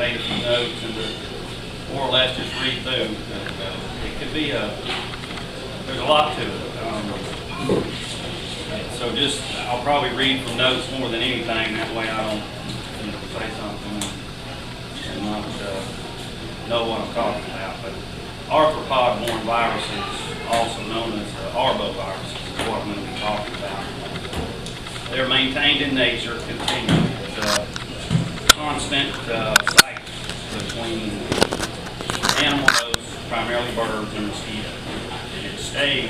made a few notes and to more or less just read through. It could be there's a lot to it. So I'll probably read from notes more than anything. That way I don't say something and not know what I'm talking about. But arthropod-borne viruses, also known as arboviruses, is what I'm going to be talking about. They're maintained in nature continually. It's a constant cycle between animal hosts, primarily birds and mosquitoes. It stays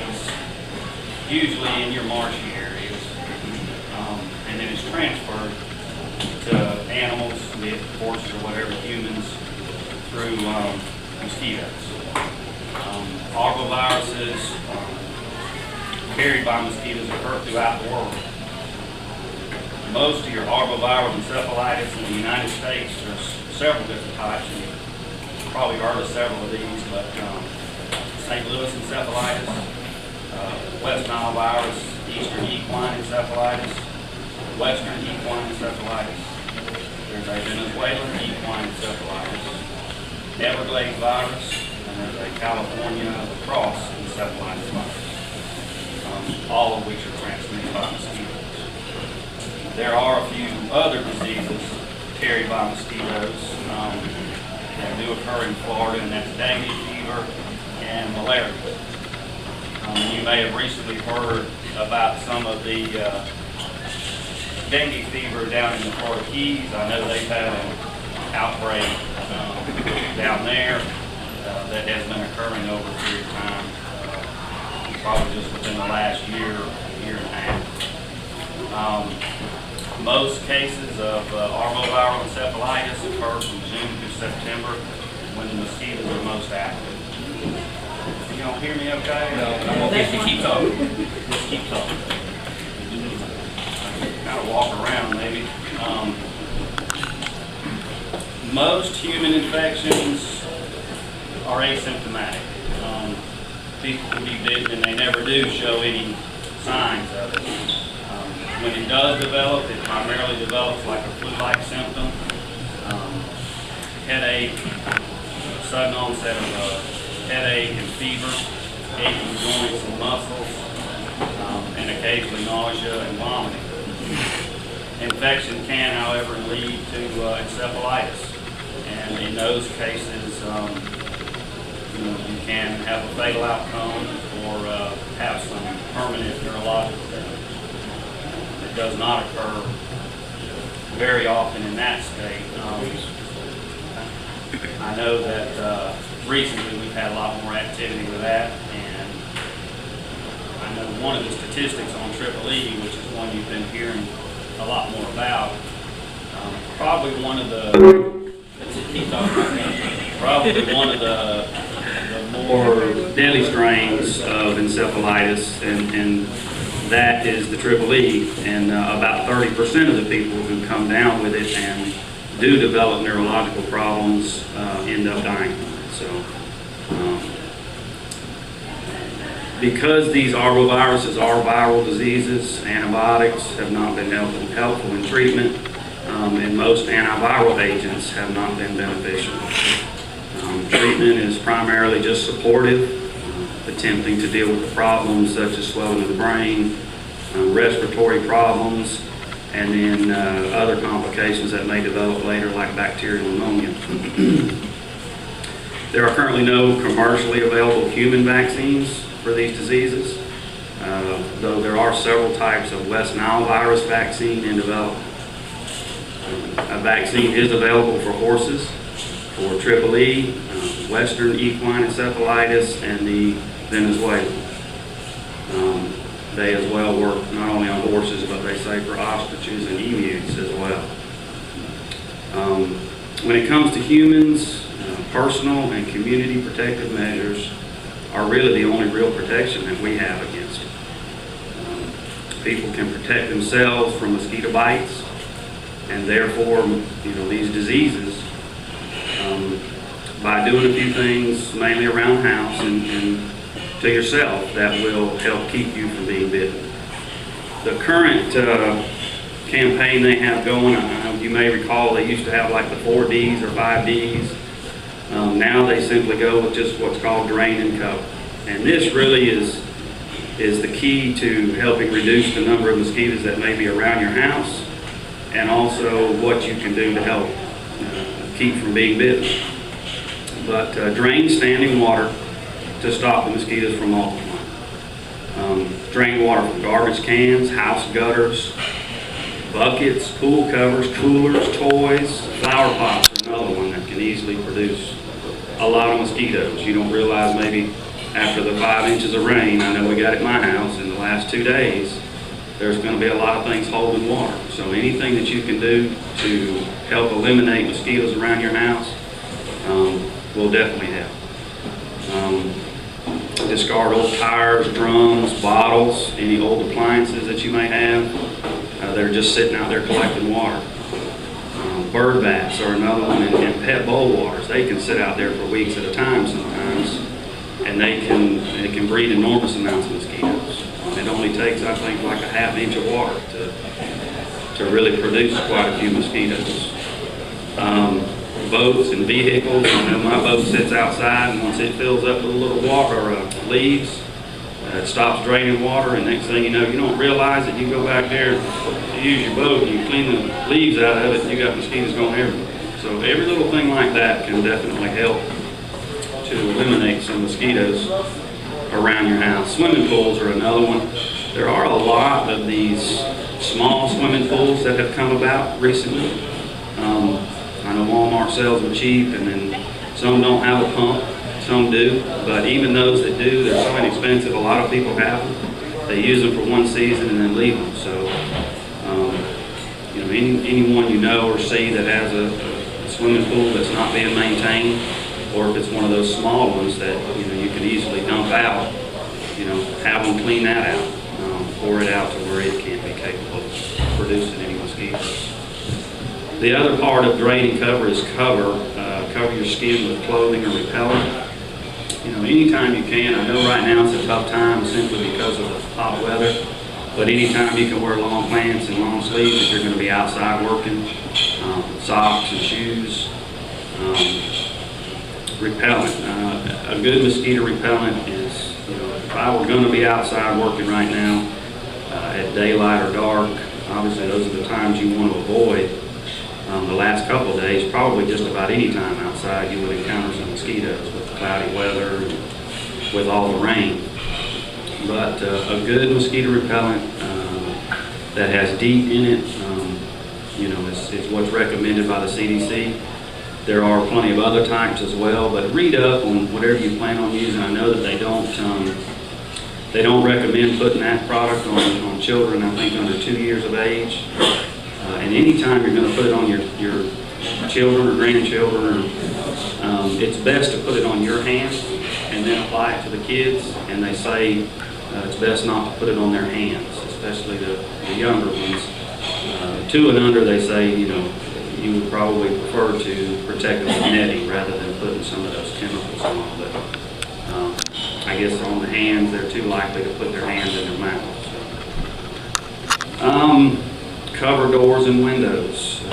usually in your marshy areas, and then it's transferred to animals, be it horses or whatever, humans, through mosquitoes. Arboviruses carried by mosquitoes occur throughout the world. Most of your arboviral encephalitis in the United States, there's several different types. You've probably heard of several of these, but St. Louis encephalitis, West Nile virus, Eastern equine encephalitis, Western equine encephalitis. There's a Venezuelan equine encephalitis, Everglades virus, and there's a California cross encephalitis virus, all of which are transmitted by mosquitoes. There are a few other diseases carried by mosquitoes that do occur in Florida, and that's dengue fever and malaria. You may have recently heard about some of the dengue fever down in the Florida Keys. I know they've had an outbreak down there that has been occurring over a period of time, probably just within the last year and a half. Most cases of arboviral encephalitis occur from June to September when the mosquitoes are most active. You don't hear me okay? No, I'm okay if you keep talking. Just keep talking. Gotta walk around maybe. Most human infections are asymptomatic. People can be bitten and they never do show any signs of it. When it does develop, it primarily develops like a flu-like symptom. Headache, sudden onset of headache and fever, aching joints and muscles, and occasionally nausea and vomiting. Infection can, however, lead to encephalitis, and in those cases, you can have a fatal outcome or have some permanent neurological damage. It does not occur very often in that state. I know that recently we've had a lot more activity with that, and I know one of the statistics on EEE, which is one you've been hearing a lot more about, probably one of the more deadly strains of encephalitis, and that is the EEE, and about 30% of the people who come down with it and do develop neurological problems end up dying. So, because these arboviruses are viral diseases, antibiotics have not been helpful in treatment, and most antiviral agents have not been beneficial. Treatment is primarily just supportive, attempting to deal with the problems such as swelling of the brain, respiratory problems, and then other complications that may develop later, like bacterial pneumonia. There are currently no commercially available human vaccines for these diseases, though there are several types of West Nile virus vaccine in development. A vaccine is available for horses, for EEE, Western equine encephalitis, and the Venezuelan. They as well work not only on horses, but they say for ostriches and emus as well. When it comes to humans, personal and community protective measures are really the only real protection that we have against it. People can protect themselves from mosquito bites, and therefore, these diseases, by doing a few things, mainly around the house and to yourself, that will help keep you from being bitten. The current campaign they have going. You may recall they used to have like the 4Ds or 5Ds. Now they simply go with just what's called drain and cover. And this really is the key to helping reduce the number of mosquitoes that may be around your house, and also what you can do to help keep from being bitten. But drain standing water to stop the mosquitoes from multiplying. Drain water from garbage cans, house gutters, buckets, pool covers, coolers, toys, flower pots are another one that can easily produce a lot of mosquitoes. You don't realize maybe after the 5 inches of rain, I know we got at my house in the last 2 days, there's going to be a lot of things holding water. So anything that you can do to help eliminate mosquitoes around your house will definitely help. Discard old tires, drums, bottles, any old appliances that you may have. They're just sitting out there collecting water. Bird baths are another one, and pet bowl waters. They can sit out there for weeks at a time sometimes, and they can breed enormous amounts of mosquitoes. It only takes, I think, like a half inch of water to really produce quite a few mosquitoes. Boats and vehicles. I know my boat sits outside, and once it fills up with a little water or leaves, it stops draining water, and next thing you know, you don't realize that you go back there to use your boat and you clean the leaves out of it, and you got mosquitoes going everywhere. So every little thing like that can definitely help to eliminate some mosquitoes around your house. Swimming pools are another one. There are a lot of these small swimming pools that have come about recently. I know Walmart sells them cheap, and then some don't have a pump, some do, but even those that do, they're so inexpensive, a lot of people have them. They use them for one season and then leave them. So, anyone you know or see that has a swimming pool that's not being maintained, or if it's one of those small ones that you can easily dump out, have them clean that out, pour it out to where it can't be capable of producing any mosquitoes. The other part of drain and cover is cover your skin with clothing or repellent. Anytime you can. I know right now it's a tough time simply because of the hot weather, but anytime you can wear long pants and long sleeves if you're going to be outside working, socks and shoes. Repellent. A good mosquito repellent is, if I were going to be outside working right now at daylight or dark, obviously those are the times you want to avoid. The last couple of days, probably just about any time outside, you would encounter some mosquitoes with the cloudy weather and with all the rain. But a good mosquito repellent that has DEET in it, is what's recommended by the CDC. There are plenty of other types as well, but read up on whatever you plan on using. I know that they don't recommend putting that product on children, I think, under 2 years of age. And anytime you're going to put it on your children or grandchildren, it's best to put it on your hands and then apply it to the kids. And they say it's best not to put it on their hands, especially the younger ones. 2 and under, they say, you would probably prefer to protect them with netting rather than putting some of those chemicals on. But I guess on the hands, they're too likely to put their hands in their mouth. So. Cover doors and windows. I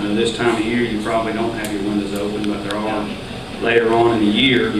know this time of year you probably don't have your windows open, but there are later on in the year